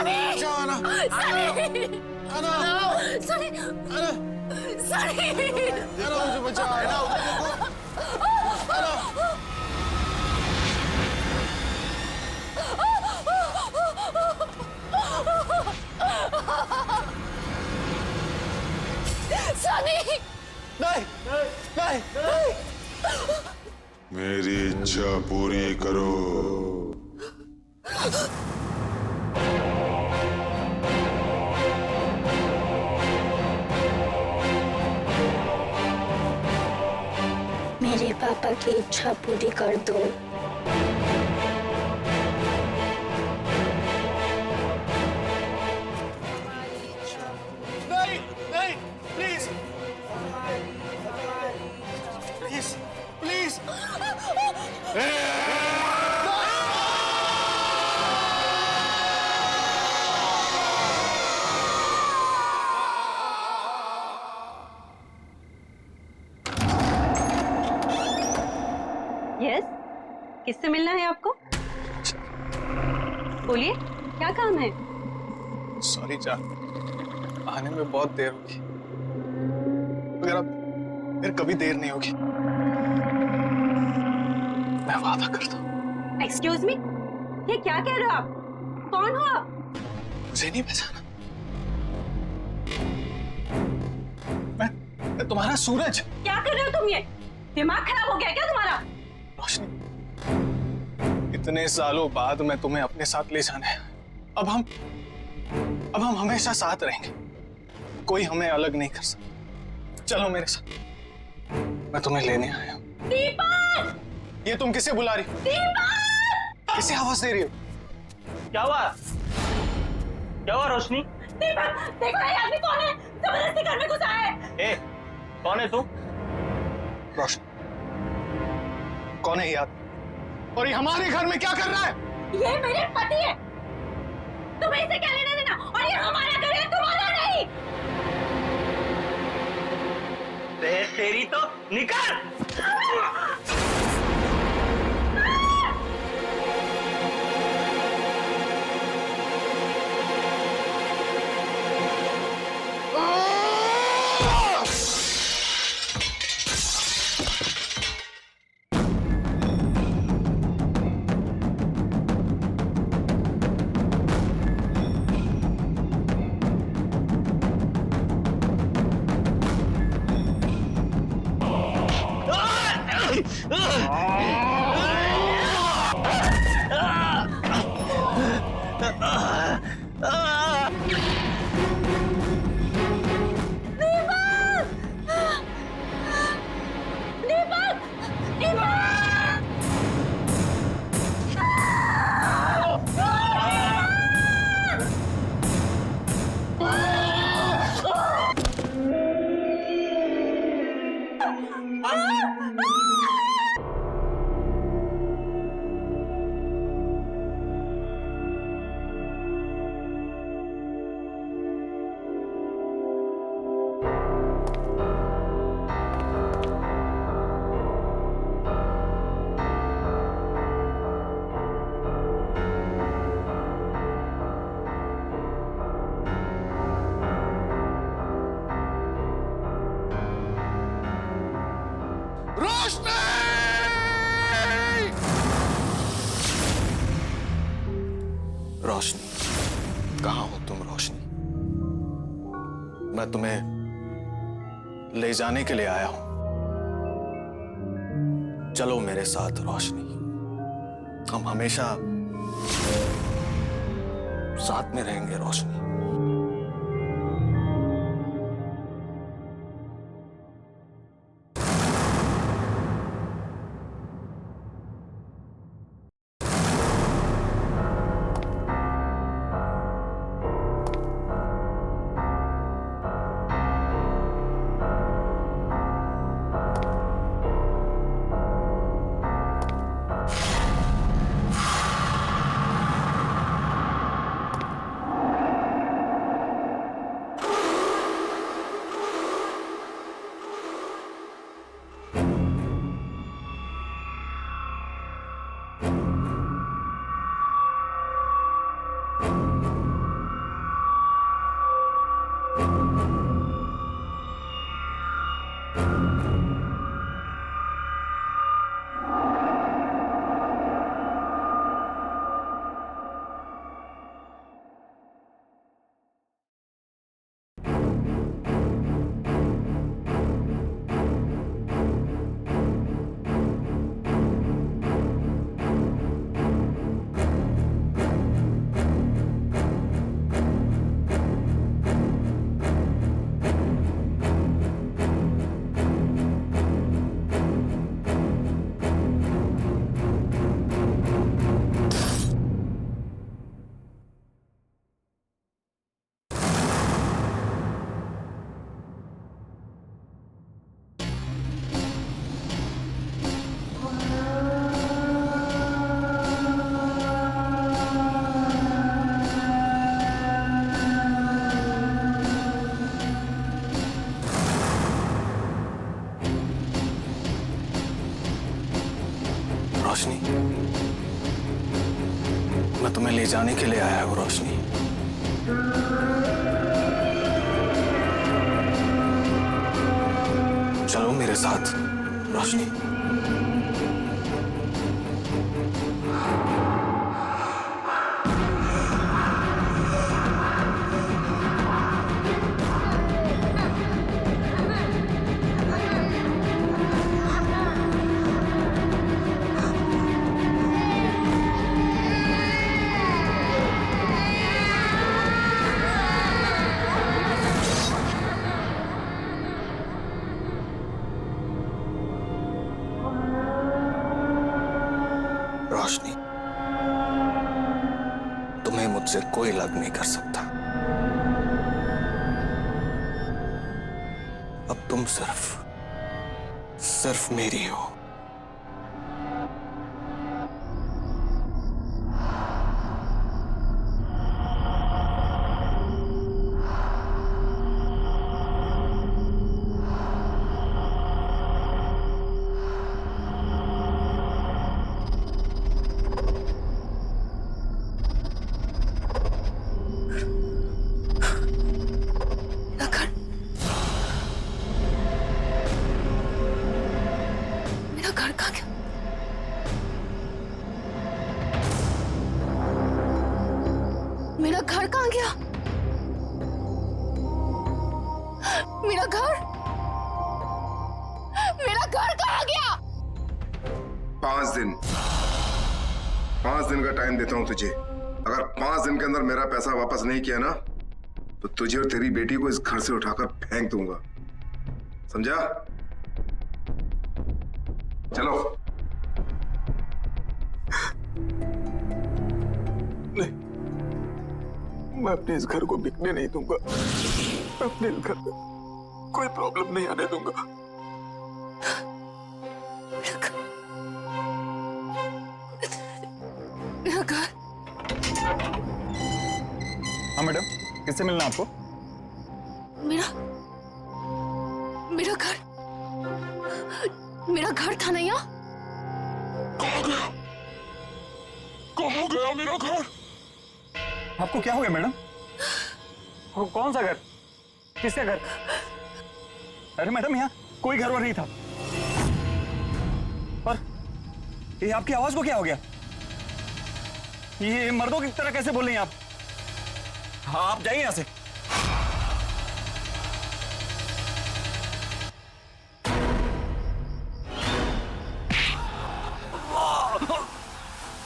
सनी! बचाओ आना। सनी! आना। सनी! आना। सनी! आना मुझे बचाओ आना। आना। सनी! नहीं नहीं नहीं। मेरी इच्छा पूरी करो। मेरे पापा की इच्छा पूरी कर दो। नहीं नहीं प्लीज प्लीज प्लीज। यस, किससे मिलना है आपको? बोलिए, क्या काम है? सॉरी जान, आने में बहुत देर होगी, मगर अब फिर कभी देर नहीं होगी, मैं वादा करता हूँ। एक्सक्यूज मी, ये क्या कह रहे हो आप? कौन हो आप? मुझे नहीं पहचाना? मैं तुम्हारा सूरज। क्या कर रहे हो तुम? ये दिमाग खराब हो गया क्या तुम्हारा? रोशनी, इतने सालों बाद मैं तुम्हें अपने साथ ले जाना है। अब हम हमेशा साथ रहेंगे, कोई हमें अलग नहीं कर सकता। चलो मेरे साथ, मैं तुम्हें लेने आया हूँ। दीपक! ये तुम किसे बुला रही हो? दीपक! किसे आवाज दे रही हो? क्या हुआ? क्या हुआ रोशनी? दीपक, देखो ये आदमी कौन है? जबरदस्ती घर में घुसा है। ए, कौन है तू? रोशनी, कौन है ये आदमी? और ये हमारे घर में क्या कर रहा है? ये मेरे पति है, तुम्हें इसे क्या लेना देना? और ये हमारा घर है, तुम्हारा नहीं। तेरी तो निकल! रोशनी, कहाँ हो तुम रोशनी? मैं तुम्हें ले जाने के लिए आया हूं। चलो मेरे साथ रोशनी, हम हमेशा साथ में रहेंगे रोशनी। तुम्हें ले जाने के लिए आया हूँ रोशनी। चलो मेरे साथ रोशनी। रोशनी, तुम्हें मुझसे कोई अलग नहीं कर सकता। अब तुम सिर्फ मेरी हो। घर कहाँ गया? मेरा घर कहाँ गया? मेरा घर कहाँ गया? 5 दिन 5 दिन का टाइम देता हूं तुझे। अगर 5 दिन के अंदर मेरा पैसा वापस नहीं किया ना तो तुझे और तेरी बेटी को इस घर से उठाकर फेंक दूंगा, समझा? चलो। नहीं, मैं अपने इस घर को बिकने नहीं दूंगा। अपने इस घर में कोई प्रॉब्लम नहीं आने दूंगा। मेरा घर। हाँ मैडम, किससे मिलना आपको? मेरा घर था ना यहाँ? कहाँ गया मेरा घर? आपको क्या हो गया मैडम? कौन सा घर? किसका घर? अरे मैडम, यहाँ कोई घर वर नहीं था। और ये आपकी आवाज को क्या हो गया? ये मर्दों की तरह कैसे बोल रही हैं आप? हाँ, आप जाइए यहाँ से।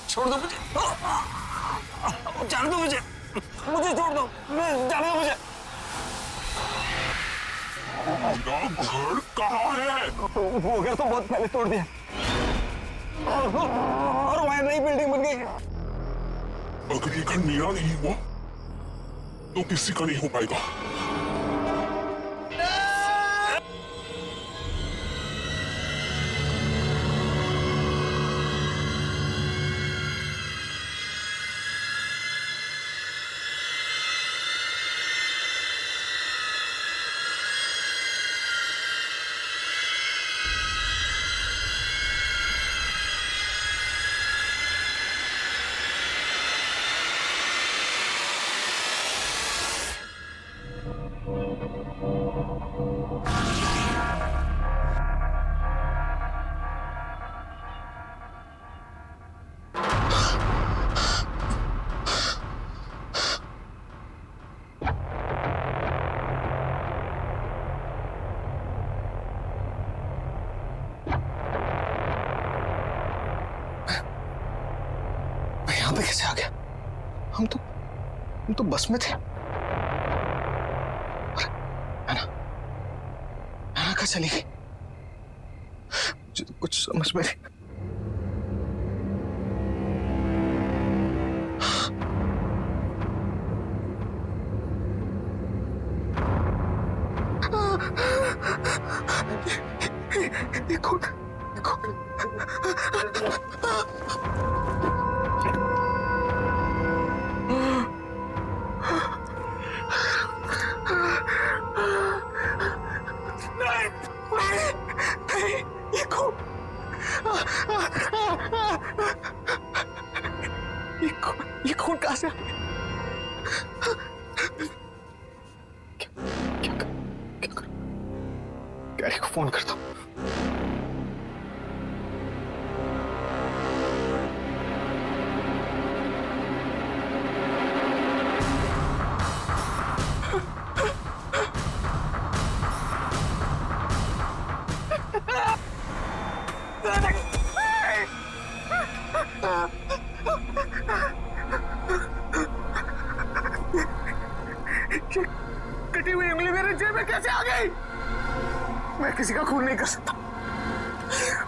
छोड़ दो मुझे, जाने दो मुझे छोड़ दो, जाने दो मुझे। घर कहाँ है? वो घर तो बहुत पहले तोड़ दिया और वहां नई बिल्डिंग बन गई। अगर ये घर मेरा नहीं हुआ तो किसी का नहीं हो पाएगा। यहाँ पे कैसे आ गया? हम तो बस में थे। अरे नाना कहाँ चली गई? मुझे तो कुछ समझ में नहीं। ये कौन? ये खून से आ गए? क्या करूं? गैरी को फोन करता हूं। कटी हुई उंगली मेरे जेब में कैसे आ गई? मैं किसी का खून नहीं कर सकता।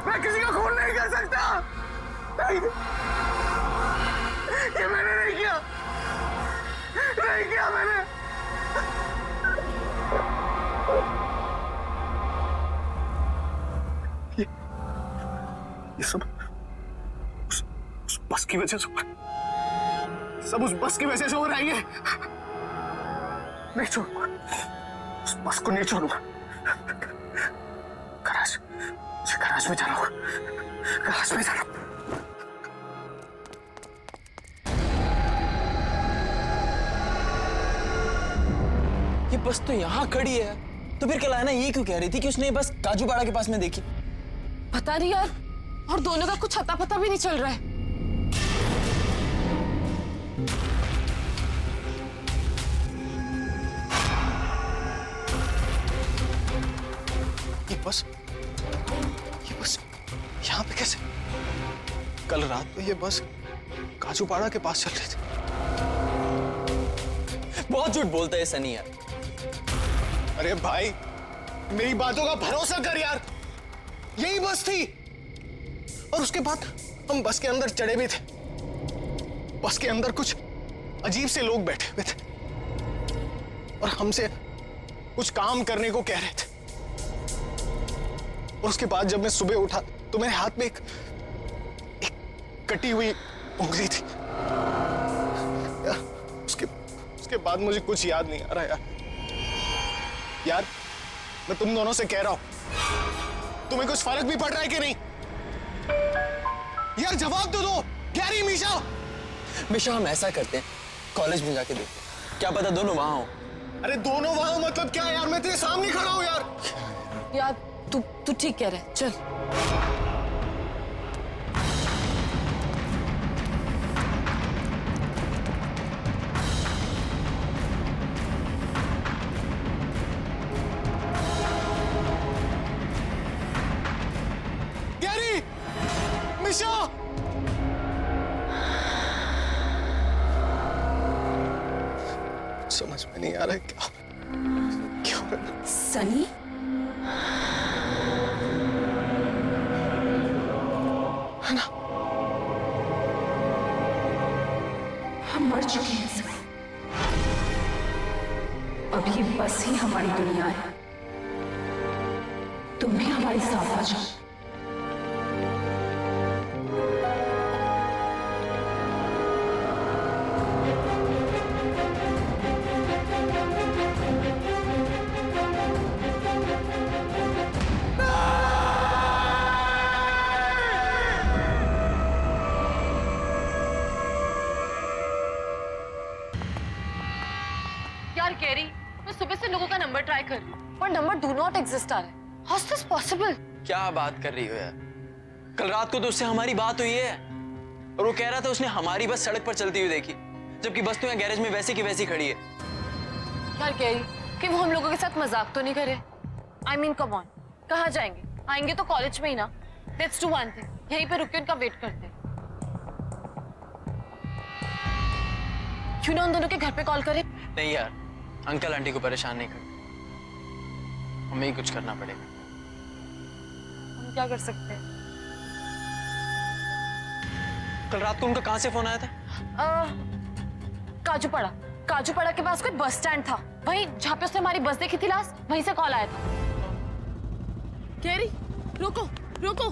मैं किसी का खून नहीं कर सकता। नहीं, ये मैंने नहीं किया। नहीं किया मैंने। ये सब उस बस की वजह से, सब उस बस की वजह से हो रहा है। ये नहीं छोड़ूंगा, उस बस को नहीं छोड़ूंगा। गराज में जाना होगा। गराज में जाना। ये बस तो यहाँ खड़ी है, तो फिर कल आना ये क्यों कह रही थी कि उसने बस काजूपाड़ा के पास में देखी? पता नहीं यार, और दोनों का कुछ अता पता भी नहीं चल रहा है। ये बस यहाँ पे कैसे? कल रात को ये बस काजूपाड़ा के पास चल रही थी। बहुत झूठ बोलता है सनी यार। अरे भाई, मेरी बातों का भरोसा कर यार। यही बस थी। और उसके बाद हम बस के अंदर चढ़े भी थे। बस के अंदर कुछ अजीब से लोग बैठे हुए थे और हमसे कुछ काम करने को कह रहे थे। और उसके बाद जब मैं सुबह उठा तो मेरे हाथ में एक कटी हुई उंगली थी। उसके बाद मुझे कुछ याद नहीं आ रहा यार। मैं तुम दोनों से कह रहा हूं, तुम्हें कुछ फर्क भी पड़ रहा है कि नहीं? यार जवाब तो दो। गैरी, मीशा। मिशा, हम ऐसा करते हैं, कॉलेज में जाके देखते हैं, क्या पता दोनों वहां हो। अरे दोनों वहां मतलब क्या यार? मैं तेरे सामने खड़ा हूं यार। यार तू ठीक कह रहा है, चल। गैरी, मीशा। समझ में नहीं आ रहा है क्या हो रहा है। सनी, है ना? हम मर चुके हैं सर। अब ये बस ही हमारी दुनिया है। तुम भी हमारे साथ आ जाओ। यार कैरी, मैं सुबह से लोगों का नंबर ट्राई कर रही हूँ पर नंबर डू नॉट एग्जिस्ट आ रहा है। How is this possible? क्या बात कर रही हो यार? कल रात को तो उससे हमारी बात हुई है और वो कह रहा था उसने हमारी बस सड़क पर चलती हुई देखी, जबकि बस तो यहाँ गैरेज में वैसी की वैसी खड़ी है। यार कैरी, कि वो हम लोगों के साथ मजाक तो नहीं करे? आई मीन कम ऑन, कहाँ जाएंगे? आएंगे तो कॉलेज में ही ना। लेट्स डू वन थिंग, यहीं पे रुक के उनका वेट करते हैं। क्यों ना उन दोनों के घर पे कॉल करें? नहीं यार, अंकल आंटी को परेशान नहीं करते, हमें ही कुछ करना पड़ेगा। हम क्या कर सकते हैं? कल रात को उनका कहाँ से फोन आया था? काजूपाड़ा के पास कोई बस स्टैंड था, वहीं जहाँ पे उसने हमारी बस देखी थी लास्ट, वहीं से कॉल आया था। कैरी, रुको रुको।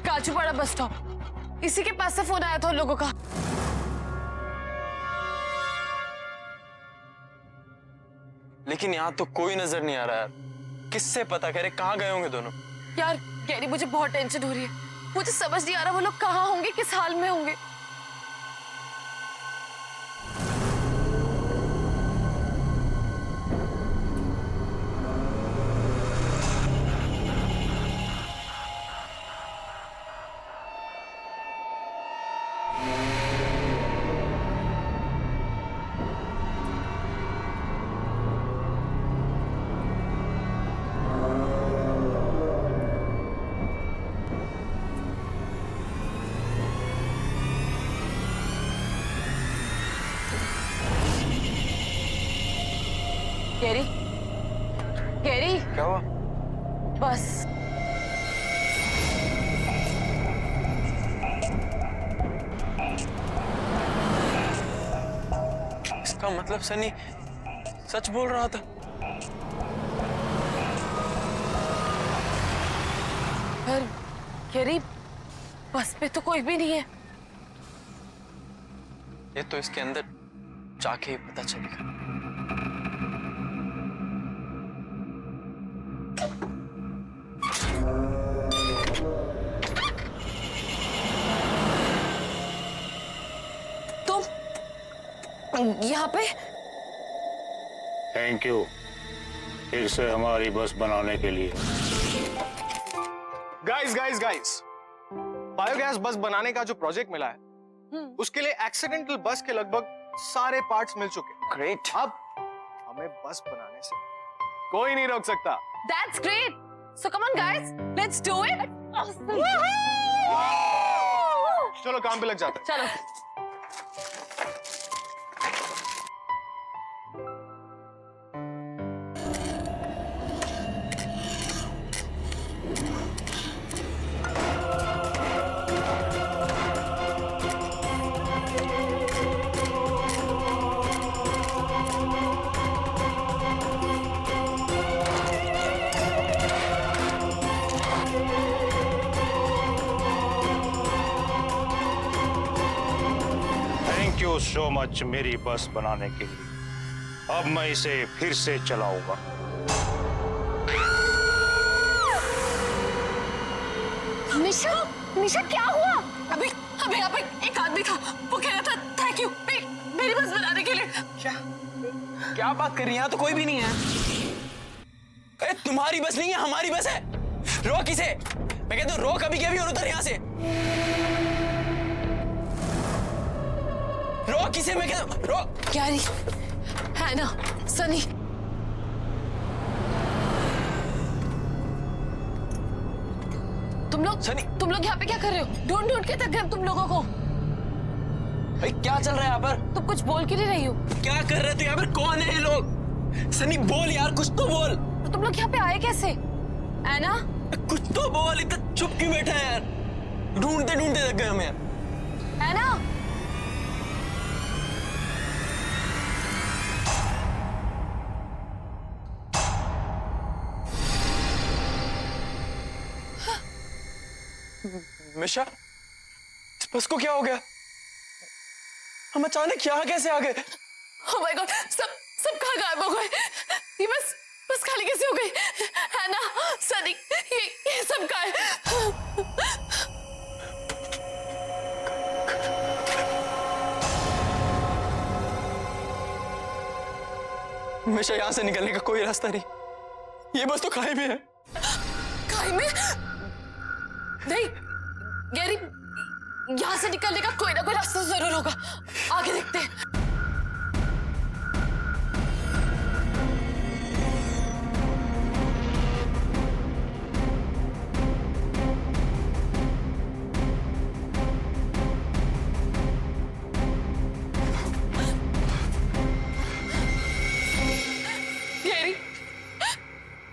काजूपाड़ा बस स्टॉप, इसी के पास से फोन आया था उन लोगों का। लेकिन यहाँ तो कोई नजर नहीं आ रहा यार। किससे पता करे कहाँ गए होंगे दोनों? यार कैरी, मुझे बहुत टेंशन हो रही है। मुझे समझ नहीं आ रहा वो लोग कहाँ होंगे, किस हाल में होंगे। गैरी, गैरी, क्या हुआ? बस। इसका मतलब सनी सच बोल रहा था। पर गैरी, बस पे तो कोई भी नहीं है। ये तो इसके अंदर जाके ही पता चलेगा। तुम यहाँ पे? थैंक यू फिर से हमारी बस बनाने के लिए। गाइस, बायोगैस बस बनाने का जो प्रोजेक्ट मिला है उसके लिए एक्सीडेंटल बस के लगभग सारे पार्ट्स मिल चुके हैं। ग्रेट। अब हमें बस बनाने से कोई नहीं रोक सकता। That's great. So come on guys, let's do it. चलो काम पे लग जाते हैं। चलो। थैंक यू सो मच मेरी बस बनाने के लिए। अब मैं इसे फिर से चलाऊंगा। निशा, निशा क्या हुआ? अभी अभी यहाँ पे एक आदमी था, वो कह रहा था थैंक यू मेरी बस बनाने के लिए। क्या बात कर रही है? यहाँ तो कोई भी नहीं है। अरे तुम्हारी बस नहीं है, हमारी बस है। रोक इसे। मैं कहता हूँ रोक अभी के अभी और उतर यहाँ से। रोक इसे, मैं कहता हूँ रोक। गैरी, हैना, सनी, सनी, तुम लोग यहाँ पे क्या कर रहे हो? ढूंढ ढूंढ के थक गए हम तुम लोगों को। भाई क्या चल रहा है यहाँ पर? तुम कुछ बोल क्यों नहीं रही हो? क्या कर रहे थे यहाँ पर? कौन है ये लोग? सनी बोल यार, कुछ तो बोल। तो तुम लोग यहाँ पे आए कैसे? हैना, कुछ तो बोल, इतना चुप क्यों बैठा है यार? ढूंढते ढूंढते थक गए हम यार। हैना, मिशा, इस बस को क्या हो गया? हम अचानक यहाँ कैसे आ गए? ओह माय गॉड, सब कहाँ गायब हो गए? ये बस खाली कैसे हो गई? हैना, सनी, ये सब कहाँ है? मिशा, यहाँ से निकलने का कोई रास्ता नहीं। ये बस तो खाई में है। खाई में? नहीं, गैरी, यहाँ से निकलने का कोई ना कोई रास्ता जरूर होगा। आगे देखते हैं। गैरी,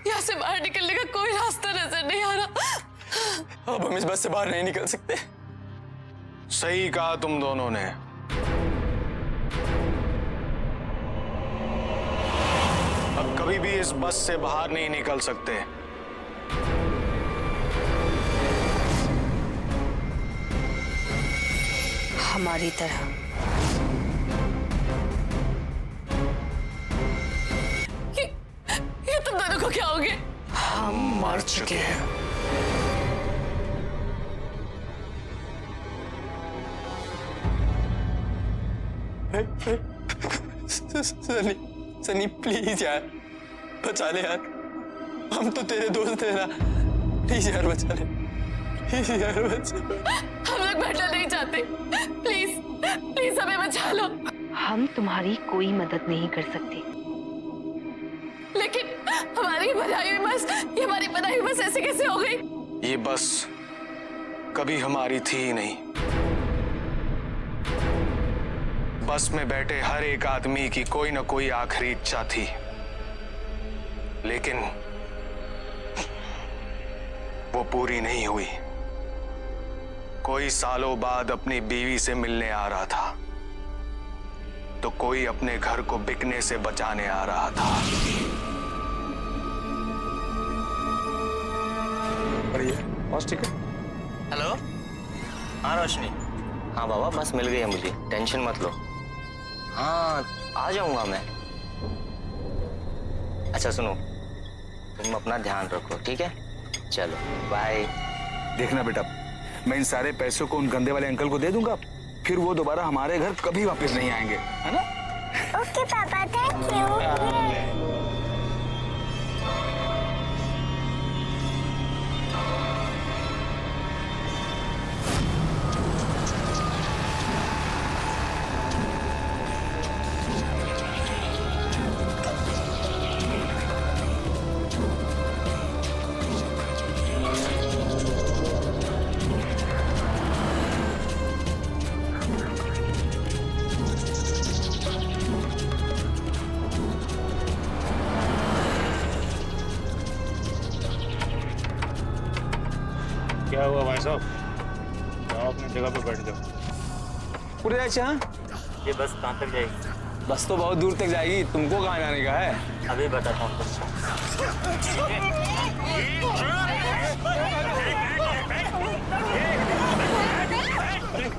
यहाँ से बाहर निकलने का कोई रास्ता नजर नहीं आ रहा। अब हम इस बस से बाहर नहीं निकल सकते। सही कहा तुम दोनों ने। अब कभी भी इस बस से बाहर नहीं निकल सकते। हमारी तरह। ये तुम दोनों को क्या हो गया? हम मर चुके हैं। सनी, सनी प्लीज यार, बचा ले यार। हम तो तेरे दोस्त हैं ना। प्लीज यार बचा ले। प्लीज यार बचा। हम लोग बैठना नहीं चाहते। प्लीज, प्लीज हमें बचा लो। हम तुम्हारी कोई मदद नहीं कर सकते। लेकिन हमारी बनाई हुई बस, ये हमारी बनाई हुई बस ऐसे कैसे हो गई? ये बस कभी हमारी थी ही नहीं। बस में बैठे हर एक आदमी की कोई ना कोई आखिरी इच्छा थी। लेकिन वो पूरी नहीं हुई। कोई सालों बाद अपनी बीवी से मिलने आ रहा था, तो कोई अपने घर को बिकने से बचाने आ रहा था। बस ठीक है। हेलो। हाँ रोशनी। हाँ बाबा बस मिल गई है मुझे, टेंशन मत लो। हाँ आ जाऊंगा मैं। अच्छा सुनो, तुम अपना ध्यान रखो, ठीक है? चलो बाय। देखना बेटा, मैं इन सारे पैसों को उन गंदे वाले अंकल को दे दूंगा, फिर वो दोबारा हमारे घर कभी वापस नहीं आएंगे, है ना? ओके पापा, थैंक यू। क्या हुआ भाई साहब? जाओ अपनी जगह पे बैठ जाओ। पूरे अच्छा, ये बस कहाँ तक जाएगी? बस तो बहुत दूर तक जाएगी, तुमको कहाँ जाने का है? अभी बताता हूँ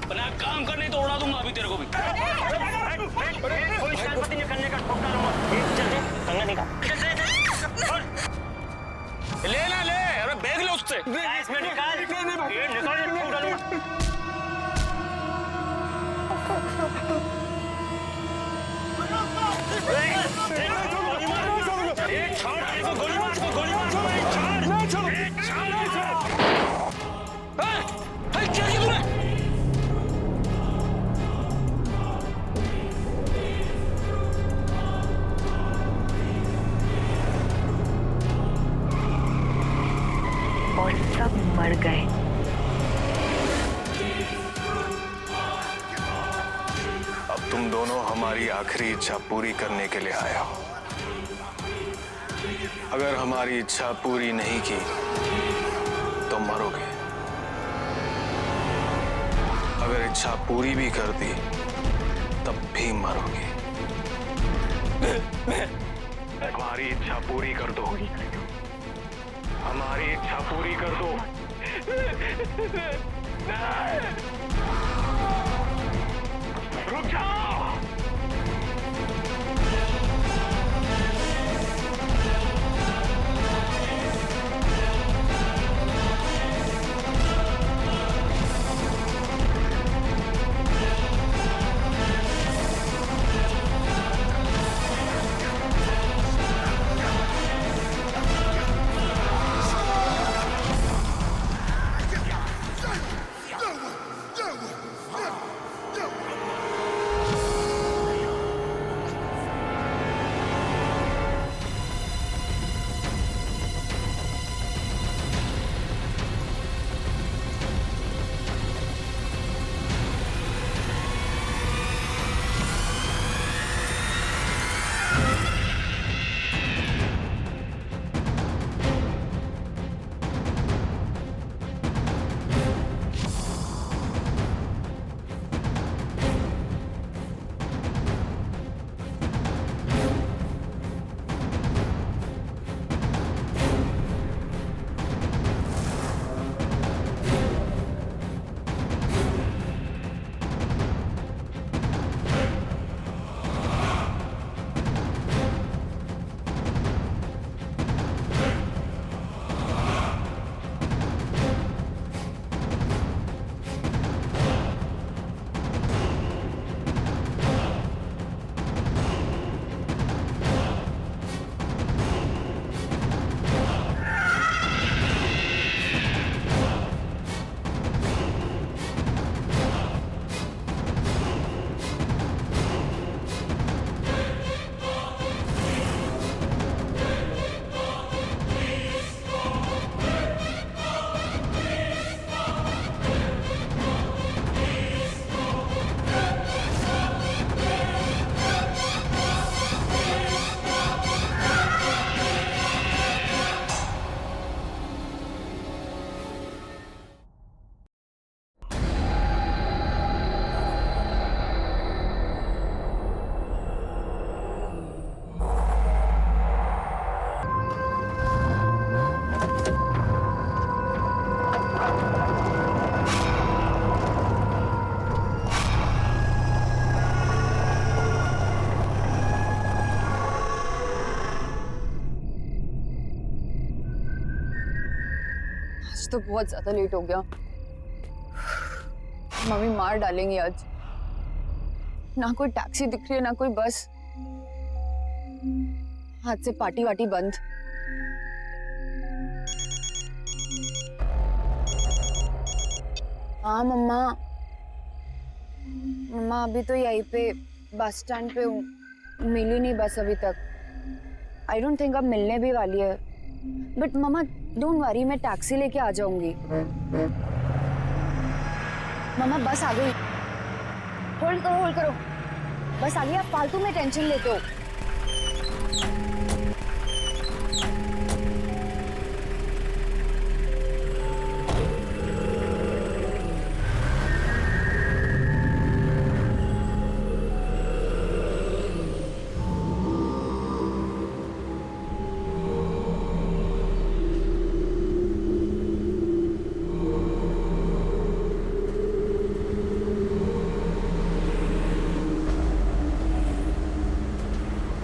बना काम करने तो उड़ा दूंगा अभी तेरे को भी। कोई शरारत नहीं करने का, ठोक डालूंगा। चल कंगा निकाल। ले ले, अरे बैग ले उससे। इसमें निकाल, ये निकाल, ठोक डालूंगा। गोली मार, गोली मार, छोड़। क्या किया तूने? और सब मर गए। अब तुम दोनों हमारी आखिरी इच्छा पूरी करने के लिए आए हो। अगर हमारी इच्छा पूरी नहीं की तो मरोगे। अगर इच्छा पूरी भी कर दी तब भी मरोगे। हमारी इच्छा पूरी कर दो। हमारी इच्छा पूरी कर दो। रुक जाओ। तो बहुत ज्यादा लेट हो गया। मम्मी मार डालेंगी आज। ना कोई टैक्सी दिख रही है ना कोई बस। आज से पार्टी वार्टी बंद। हाँ मम्मा, मम्मा अभी तो यहीं पे बस स्टैंड पे हूँ, मिली नहीं बस अभी तक। आई डोंट थिंक अब मिलने भी वाली है। बट मम्मा डोंट वरी, मैं टैक्सी लेके आ जाऊंगी। मम्मा बस आ गई। होल्ड करो होल्ड करो, बस आ गई। आप फालतू में टेंशन लेते हो।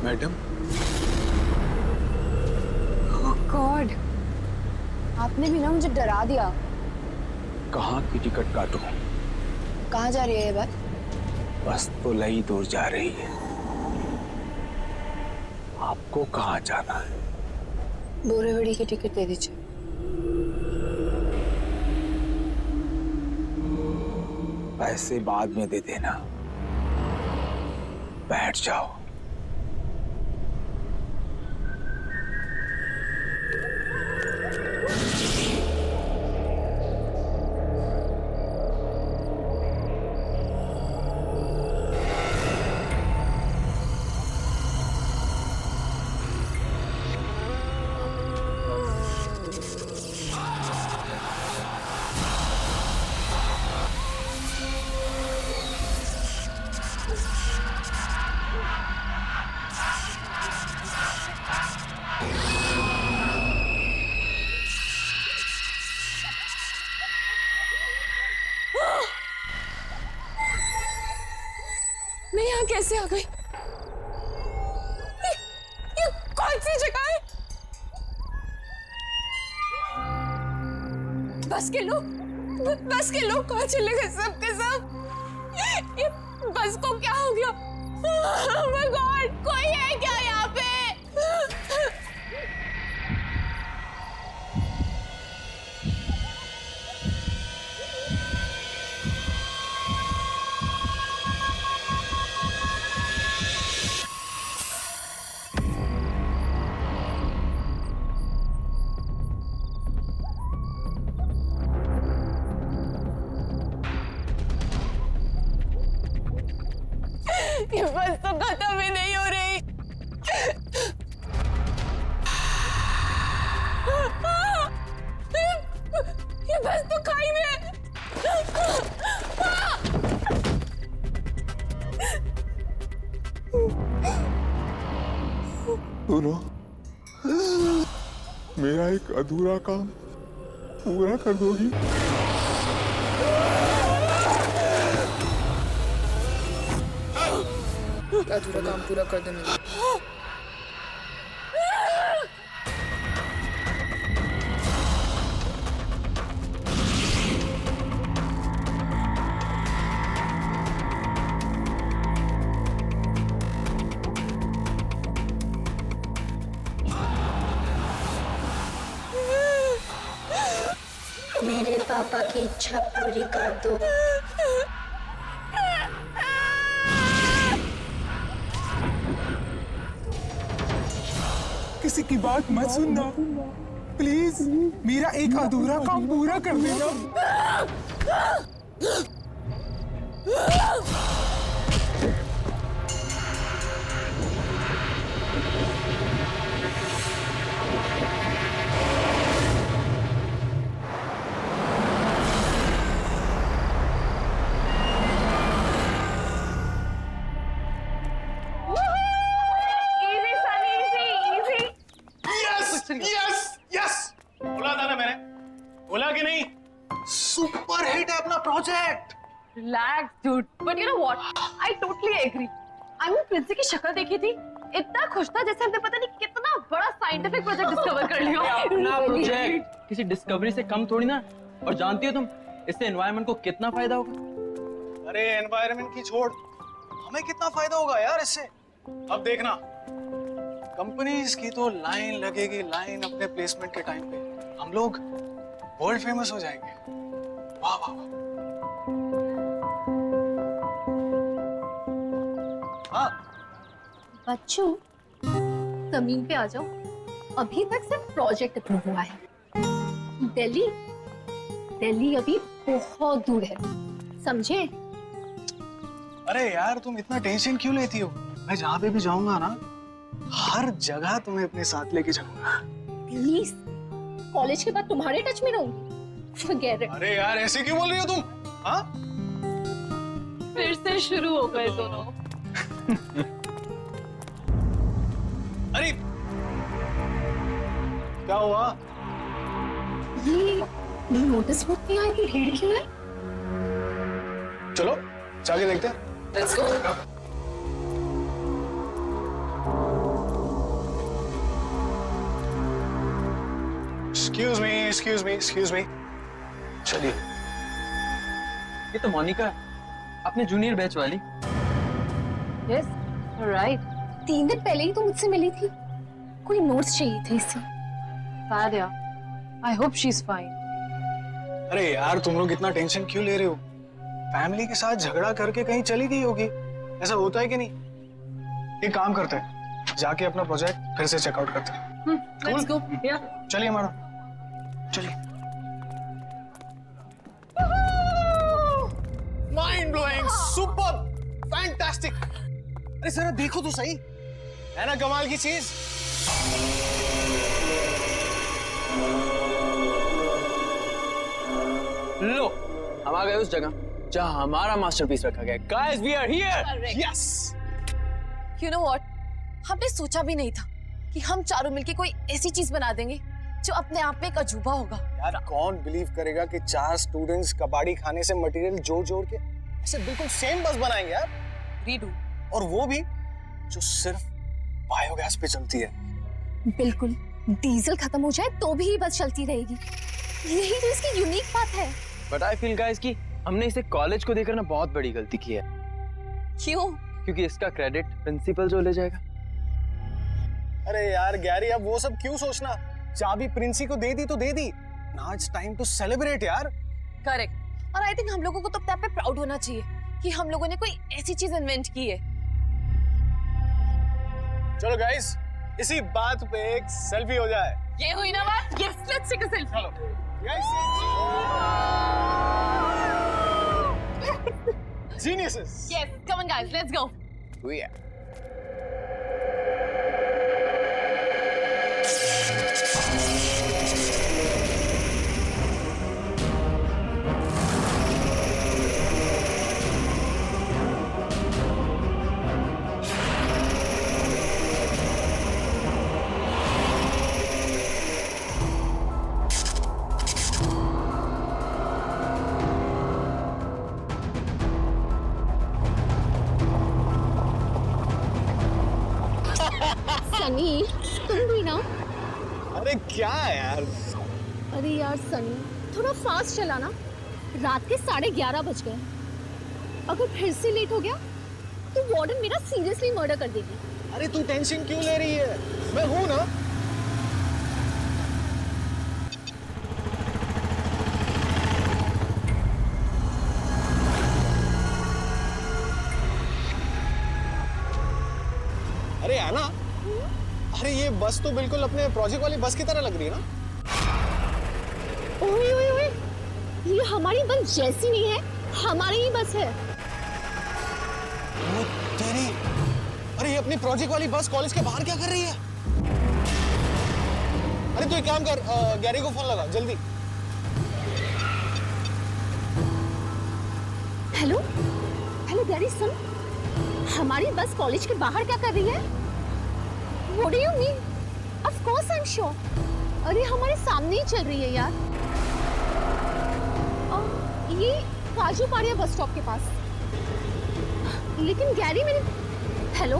मैडम, ओह गॉड, आपने भी ना मुझे डरा दिया। कहाँ की टिकट काटूं? कहाँ जा रही है ये बात? बस तो लई दूर जा रही है। आपको कहाँ जाना है? बोरेवड़ी की टिकट दे दीजिए। पैसे बाद में दे देना। बैठ जाओ। मैं यहाँ कैसे आ गई? ये कौन सी जगह है? बस के लोग कहाँ चले गए सबके सब? ये बस को क्या हो गया? Oh my God, कोई है क्या यहाँ पे? ये बस तो खत्म ही नहीं हो रही। ये बस तो खाई में है। सुनो, मेरा एक अधूरा काम पूरा कर दोगी? अधूरा काम पूरा कर देना। मेरे पापा की इच्छा पूरी कर दो। किसी की बात मत सुनना प्लीज। मेरा एक अधूरा काम पूरा कर देना। बोला था ना मैंने, बोला कि नहीं? सुपर हिट है अपना project. Relax, dude. But you know what? I totally agree. I mean, Princy की शक्ल देखी थी, इतना खुश था जैसे हमने पता नहीं कितना बड़ा साइंटिफिक प्रोजेक्ट डिस्कवर कर लिया। अपना प्रोजेक्ट किसी डिस्कवरी से कम थोड़ी ना। और जानती हो तुम इससे एनवायरनमेंट को कितना फायदा होगा? अरे एनवायरनमेंट की छोड़, हमें कितना फायदा होगा यार इससे। अब देखना, कंपनीज की तो लाइन लगेगी, लाइन अपने प्लेसमेंट के टाइम पे। हम लोग वर्ल्ड फेमस हो जाएंगे। वाह वाह वाह। हाँ बच्चों जमीन पे आ जाओ। अभी तक सिर्फ प्रोजेक्ट अप्रूव हुआ है। दिल्ली अभी बहुत दूर है, समझे? अरे यार तुम इतना टेंशन क्यों लेती हो? मैं जहाँ पे भी जाऊंगा ना, हर जगह तुम्हें अपने साथ लेके जाऊंगा। प्लीज, कॉलेज के बाद तुम्हारे टच में रहूंगी। Forget it. अरे यार ऐसे क्यों बोल रही हो तुम? हाँ? फिर से शुरू हो गए दोनों। अरे क्या हुआ? ये नोटिस बोर्ड पे आई थी, भीड़ क्यों है? चलो जाके देखते हैं। Let's go. Excuse me. चलिए। ये तो मोनिका, अपने जूनियर बैच वाली। Yes, right. 3 दिन पहले ही तो मुझसे मिली थी। कोई नोट्स चाहिए थे इससे। Bad यार. I hope she's fine. अरे यार तुम लोग इतना टेंशन क्यों ले रहे हो? फैमिली के साथ झगड़ा करके कहीं चली गई होगी। ऐसा होता है कि नहीं? एक काम करते हैं, जाके अपना प्रोजेक्ट फिर से चेकआउट करते हैं। Let's go. Yeah. चलिए मैडम, चलिए। Mind blowing, super, fantastic. अरे जरा देखो तो सही, है ना कमाल की चीज? लो, हम आ गए उस जगह जहां हमारा मास्टरपीस रखा गया। Guys, we are here. Yes. You know what? हमने सोचा भी नहीं था कि हम चारों मिलके कोई ऐसी चीज बना देंगे जो अपने आप में एक अजूबा होगा। यार कौन बिलीव करेगा कि 4 स्टूडेंट्स कबाड़ी खाने से मटेरियल जोड़ के ऐसे बिल्कुल सेम बस बनाएंगे यार। रीडू। और वो भी जो सिर्फ बायोगैस पे चलती है। बिल्कुल, डीजल खत्म हो जाए तो भी बस चलती रहेगी। यही तो इसकी यूनिक बात है। बट आई फील गाइस कि हमने इसे कॉलेज को देकर ना बहुत बड़ी गलती की है। क्यों? क्योंकि इसका क्रेडिट प्रिंसिपल जो ले जाएगा। अरे यार गैरी, अब वो सब क्यों सोचना? चाबी प्रिंसी को दे दी तो दे दी। Now it's time to celebrate यार। करेक्ट। और आई थिंक हम लोगों को तो अपने आप पे प्राउड होना चाहिए कि हम लोगों ने कोई ऐसी चीज इन्वेंट की है। चलो गाइस, इसी बात पे एक सेल्फी हो जाए। ये हुई ना बात? Yes, let's take a selfie. चलो guys. Geniuses. Yes, come on guys, let's go. Yeah. Sunny, तुम भी ना? अरे क्या है यार? अरे यार सनी, थोड़ा फास्ट चला ना। रात के 11:30 बज गए। अगर फिर से लेट हो गया तो वार्डन मेरा सीरियसली मर्डर कर देगी। अरे तू टेंशन क्यों ले रही है? मैं हूं ना। अरे आना, अरे ये बस तो बिल्कुल अपने प्रोजेक्ट वाली बस की तरह लग रही है ना? ओए ओए ओए, ये हमारी बस जैसी नहीं है, हमारी ही बस है। वो तेरी, अरे ये अपनी प्रोजेक्ट वाली बस कॉलेज के बाहर क्या कर रही है? अरे तू एक काम कर, गैरी को फोन लगा जल्दी। हेलो हेलो गैरी, सुन, हमारी बस कॉलेज के बाहर क्या कर रही है? What do you mean? Of course I'm sure. अरे हमारे सामने ही चल रही है यार। ये काजू पाड़िया बस स्टॉप के पास। लेकिन गैरी, मैंने, हेलो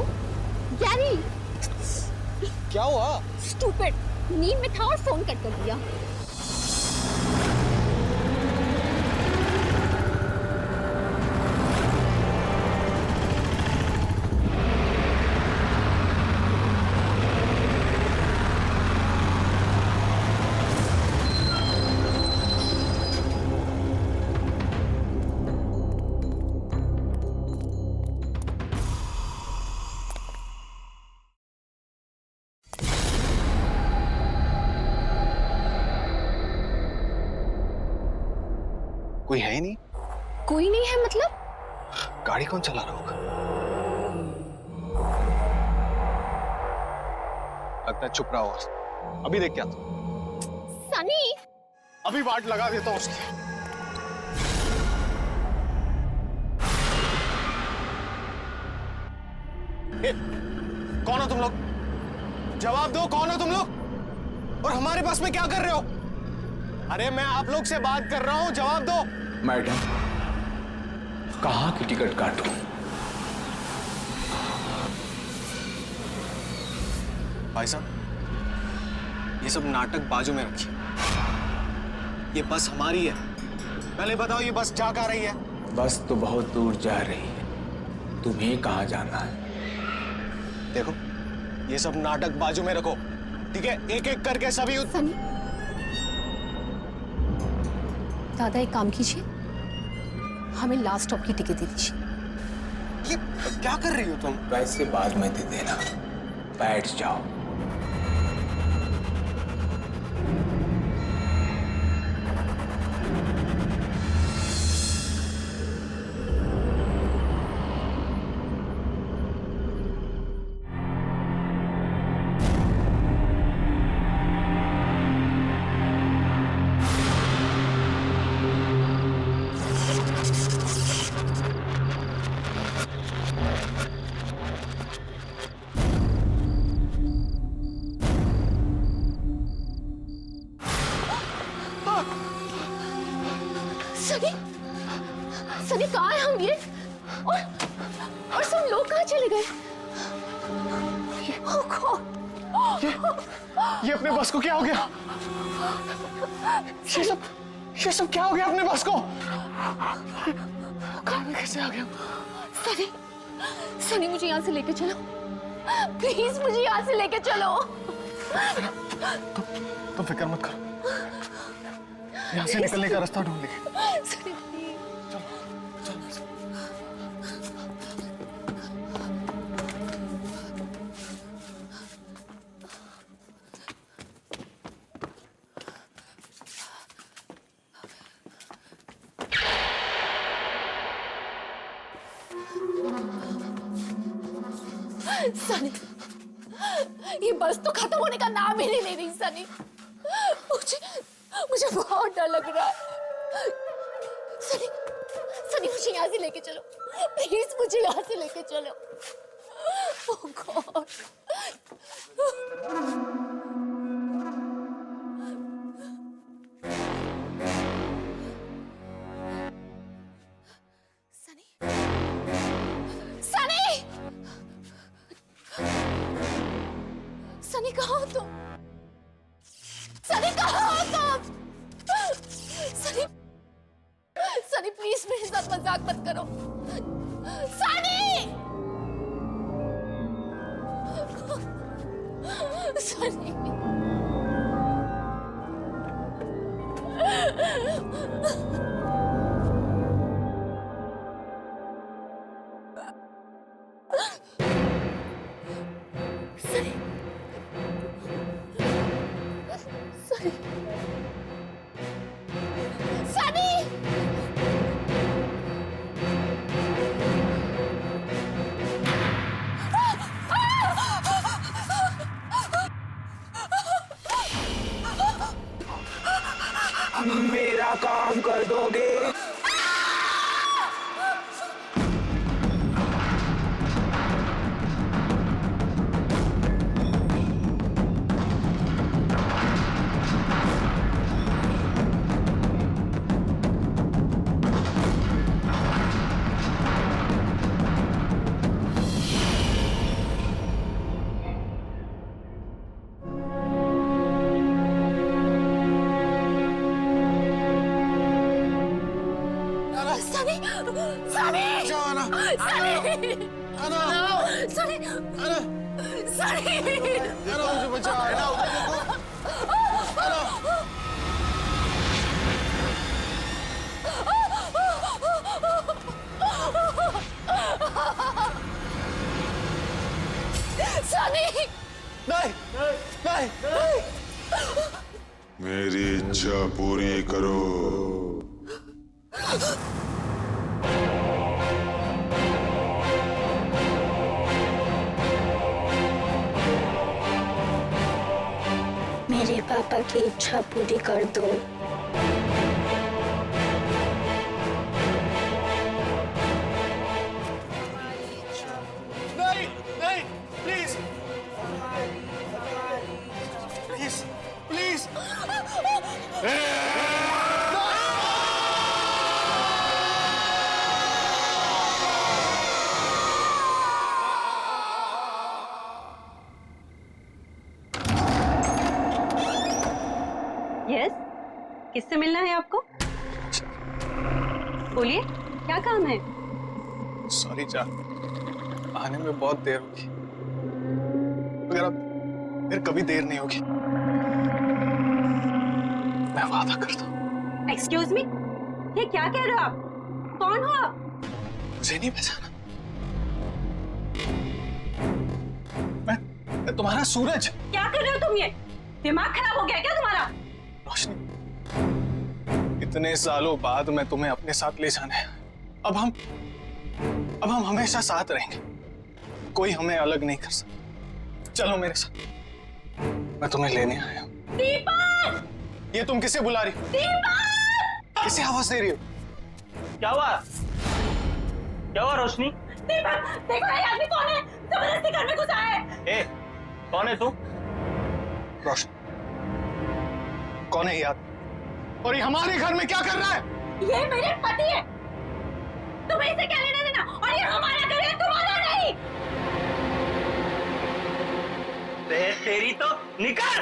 गैरी, क्या हुआ? स्टूपिड, नींद में था और फोन कट कर दिया। कोई है ही नहीं। कोई नहीं है मतलब? गाड़ी कौन चला रहा होगा? लगता है चुप रहा होगा। अभी देख क्या था। सनी, अभी वाट लगा देता हूँ उसकी। कौन हो तुम लोग? जवाब दो, कौन हो तुम लोग? और हमारे बस में क्या कर रहे हो? अरे मैं आप लोग से बात कर रहा हूं, जवाब दो। मैडम, कहाँ की टिकट काटूं? भाई साहब, ये सब नाटक बाजू में रखिए। ये बस हमारी है। पहले बताओ, ये बस जा कहाँ रही है? बस तो बहुत दूर जा रही है, तुम्हें कहाँ जाना है? देखो, ये सब नाटक बाजू में रखो, ठीक है? एक एक करके सभी सनी, दादा एक काम कीजिए, हमें लास्ट स्टॉप की टिकट दे दीजिए। ये क्या कर रही हो तुम? पैसे बाद में दे देना, बैठ जाओ। सनी, सनी कहाँ है हम ये? और सब लोग कहाँ चले गए? Oh God! ये अपने बस को क्या हो गया? ये सब क्या हो गया अपने बस को? घर में कैसे आ गया? सनी, सनी मुझे यहाँ से लेके चलो, प्लीज मुझे यहाँ से लेके चलो। तुम फिक्र मत करो, यहाँ से निकलने का रास्ता ढूंढ लेंगे। सनी प्लीज। सनी, ये बस तो खत्म होने का नाम ही नहीं ले रही। सनी, मुझे बहुत डर लग रहा है। सनी, सनी मुझे यहाँ से लेके चलो, प्लीज मुझे यहाँ से लेके चलो। Oh God! सनी, सनी, सनी कहाँ हो तुम? सनी कहाँ हो तुम? सनी, सनी प्लीज मेरे साथ मजाक मत करो। सनी, सनी, सनी, सनी, सनी, मेरा काम कर दोगे? सनी बचाओ आना। सनी आना सनी आना सनी आना, मुझे बचाओ आना, उधर देखो आना। सनी नहीं नहीं नहीं। मेरी इच्छा पूरी करो। मेरे पापा की इच्छा पूरी कर दो। नहीं नहीं, प्लीज प्लीज प्लीज। यस, किससे मिलना है आपको? बोलिए, क्या काम है? सॉरी जान, आने में बहुत देर होगी, मगर अब फिर कभी देर नहीं होगी, मैं वादा करता हूँ। एक्सक्यूज मी, ये क्या कह रहे हो आप? कौन हो आप? मुझे नहीं पहचाना? मैं तुम्हारा सूरज। क्या कर रहे हो तुम ये? दिमाग खराब हो गया क्या तुम्हारा? रोशनी, इतने सालों बाद मैं तुम्हें अपने साथ ले जाना है। अब हम हमेशा साथ रहेंगे, कोई हमें अलग नहीं कर सकता। चलो मेरे साथ, मैं तुम्हें लेने आया हूँ। दीपक! ये तुम किसे बुला रही हो? दीपक! किसे आवाज दे रही हो? क्या हुआ? क्या हुआ रोशनी? दीपक, देखो ये आदमी कौन है? जबरदस्ती घर में घुसा है। ए, कौन है तू? रोशनी, कौन है ये आदमी? और ये हमारे घर में क्या कर रहा है? ये मेरे पति है। तुम्हें इसे क्या लेना देना? और ये हमारा घर है, तुम्हारा नहीं। तेरी तो निकल।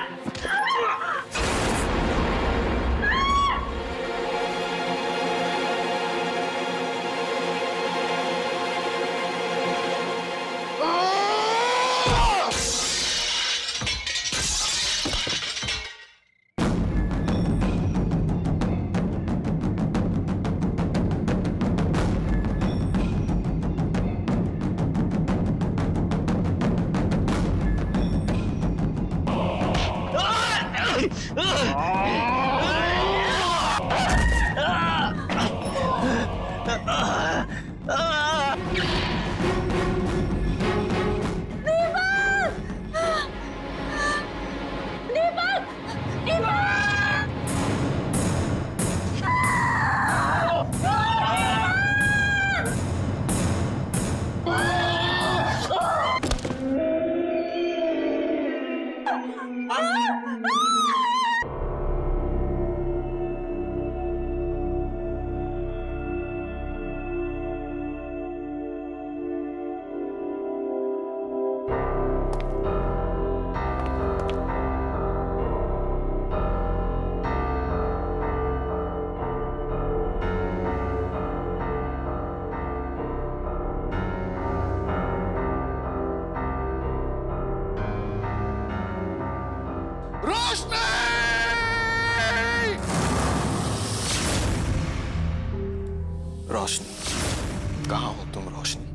रोशनी, कहाँ हो तुम रोशनी?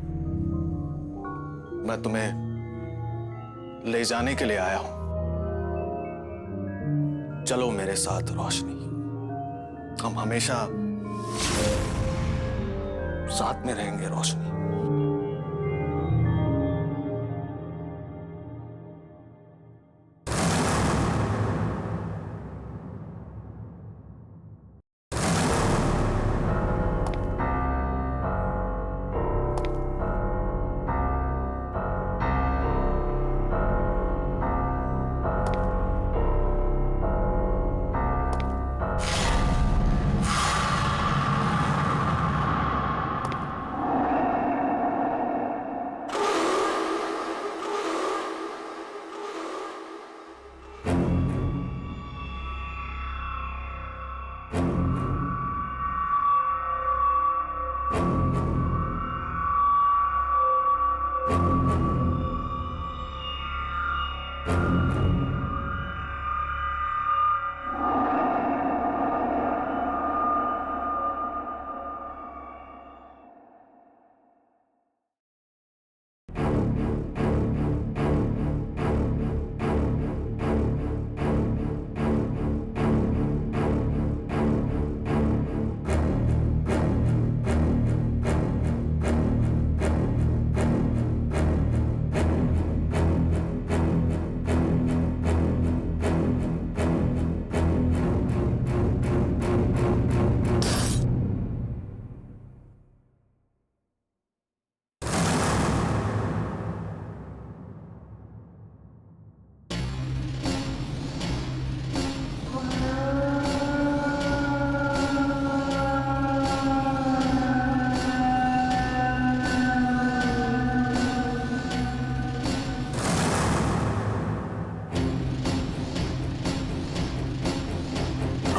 मैं तुम्हें ले जाने के लिए आया हूं। चलो मेरे साथ रोशनी, हम हमेशा साथ में रहेंगे रोशनी।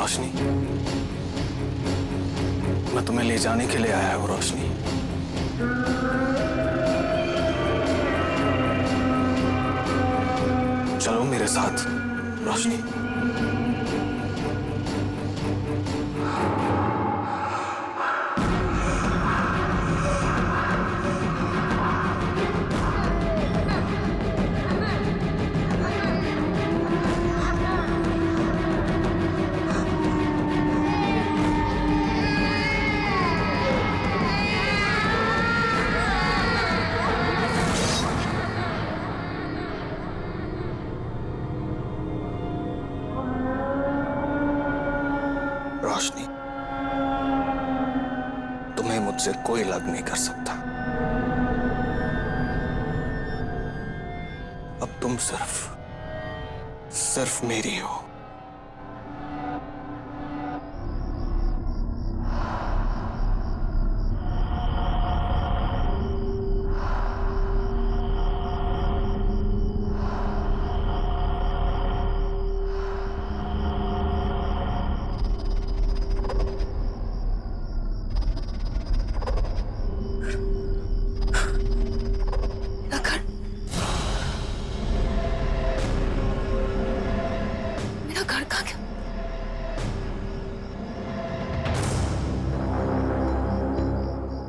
रोशनी, मैं तुम्हें ले जाने के लिए आया हूँ रोशनी। चलो मेरे साथ रोशनी। रोशनी, तुम्हें मुझसे कोई अलग नहीं कर सकता। अब तुम सिर्फ मेरी हो।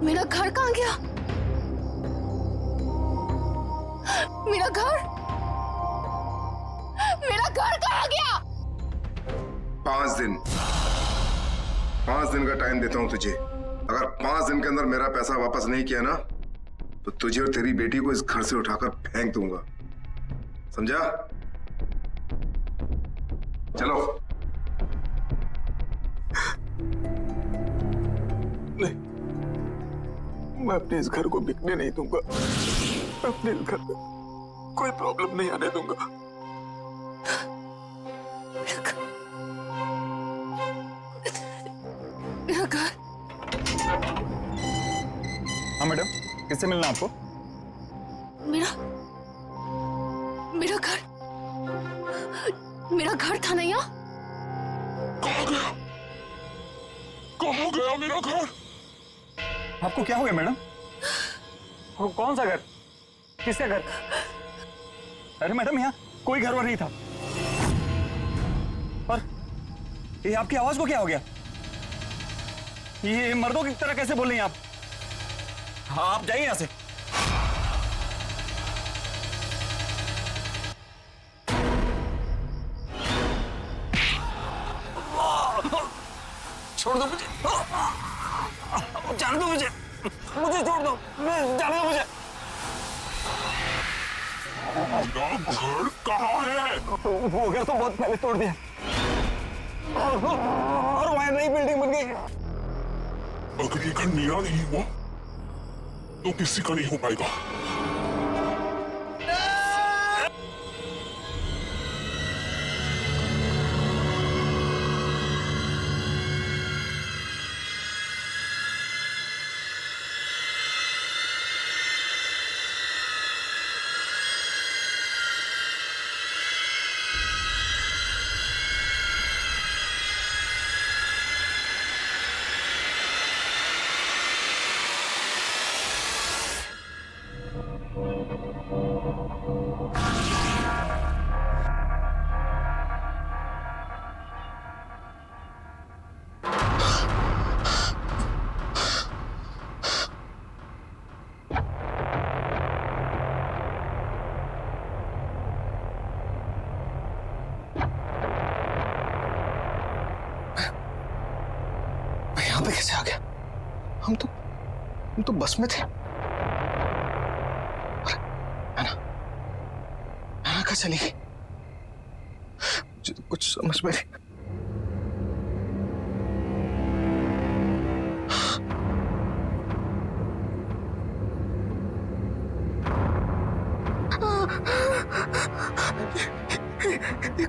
मेरा घर कहाँ गया? मेरा घर कहाँ गया? 5 दिन 5 दिन का टाइम देता हूं तुझे। अगर 5 दिन के अंदर मेरा पैसा वापस नहीं किया ना तो तुझे और तेरी बेटी को इस घर से उठाकर फेंक दूंगा, समझा? चलो। नहीं, मैं अपने इस घर को बिकने नहीं दूंगा। अपने इस घर में कोई प्रॉब्लम नहीं आने दूंगा। मेरा घर। हाँ मैडम, किससे मिलना आपको? मेरा घर था ना यहाँ? कहाँ गया मेरा घर? आपको क्या हो गया मैडम? कौन सा घर? किसका घर? अरे मैडम, यहाँ कोई घर वर नहीं था। और ये आपकी आवाज को क्या हो गया? ये मर्दों की तरह कैसे बोल रही हैं आप? हाँ, आप जाइए यहां से। छोड़ दो मुझे, जाने दो मुझे छोड़ दो, जाने दो मुझे। घर कहाँ है? वो घर तो बहुत पहले तोड़ दिया और वहां नई बिल्डिंग बन गई। अगर ये घर मेरा नहीं हुआ तो किसी का नहीं हो पाएगा। यहाँ पे कैसे आ गया? हम तो बस में थे। अरे हैना कहाँ चली गई? मुझे तो कुछ समझ में नहीं। ये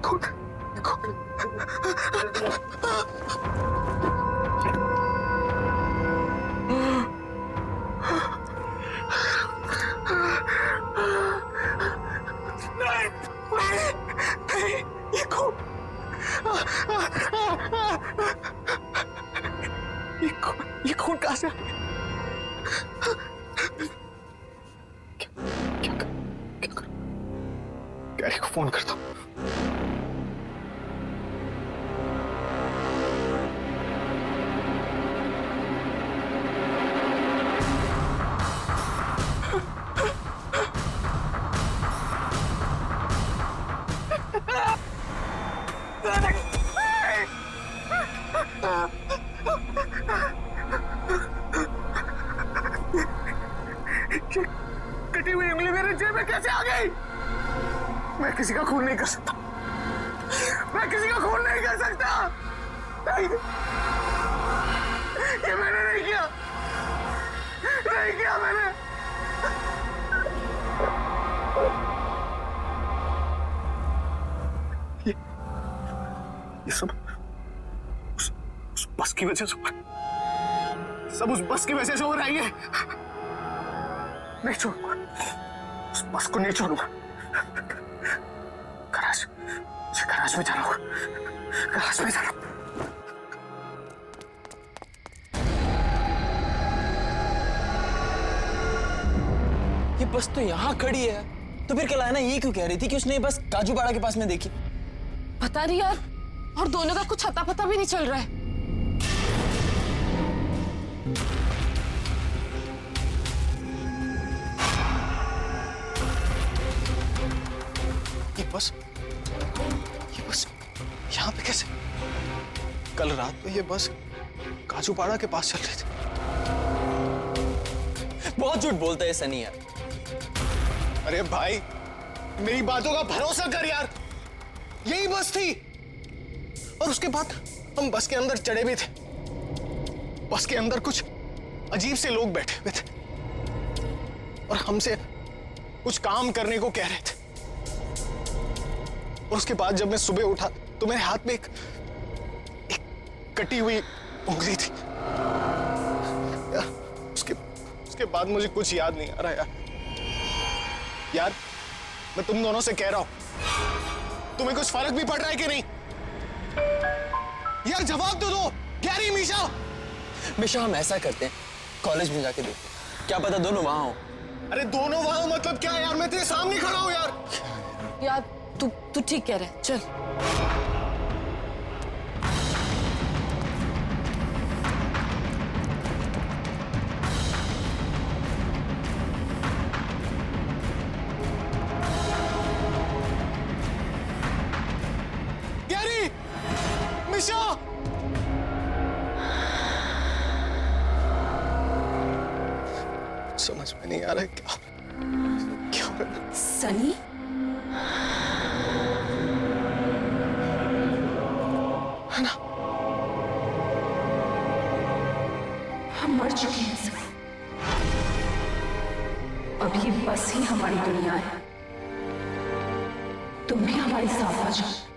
कौन? ये खून कहाँ से आ गया? क्या कर? गैरी को फोन करता हूँ। कटी हुई उंगली मेरे जेब में कैसे आ गई? मैं किसी का खून नहीं कर सकता। मैं किसी का खून नहीं कर सकता। नहीं, ये मैंने नहीं किया। नहीं किया मैंने। ये सब उस बस की वजह से हो रहा है। सब उस बस की वजह से हो रहा है। ये नहीं छोड़ूंगा। उस बस को नहीं छोड़ूंगा। गराज में जाना होगा। गराज में जाना। ये बस तो यहाँ खड़ी है, तो फिर कल आना ये क्यों कह रही थी कि उसने ये बस काजूपाड़ा के पास में देखी? पता नहीं यार, और दोनों का कुछ अता पता भी नहीं चल रहा है। ये बस यहाँ पे कैसे? कल रात को ये बस काजूपाड़ा के पास चल रही थी। बहुत झूठ बोलता है सनी यार। अरे भाई, मेरी बातों का भरोसा कर यार। यही बस थी। और उसके बाद हम बस के अंदर चढ़े भी थे। बस के अंदर कुछ अजीब से लोग बैठे हुए थे और हमसे कुछ काम करने को कह रहे थे। और उसके बाद जब मैं सुबह उठा तो मेरे हाथ में एक कटी हुई उंगली थी। उसके बाद मुझे कुछ याद नहीं आ रहा यार। मैं तुम दोनों से कह रहा हूं, तुम्हें कुछ फर्क भी पड़ रहा है कि नहीं? यार जवाब तो दो। गैरी, मिशा हम ऐसा करते हैं, कॉलेज में जाके देखते हैं, क्या पता दोनों वहां हो। अरे दोनों वहां मतलब क्या यार? मैं तेरे सामने खड़ा हूं यार। यार तू ठीक कह रहा है, चल। गैरी, मिशा, समझ में नहीं आ रहा है क्या हो रहा है? सनी, है ना? हम मर चुके हैं सनी। अब ये बस ही हमारी दुनिया है। तुम भी हमारे साथ आ जाओ।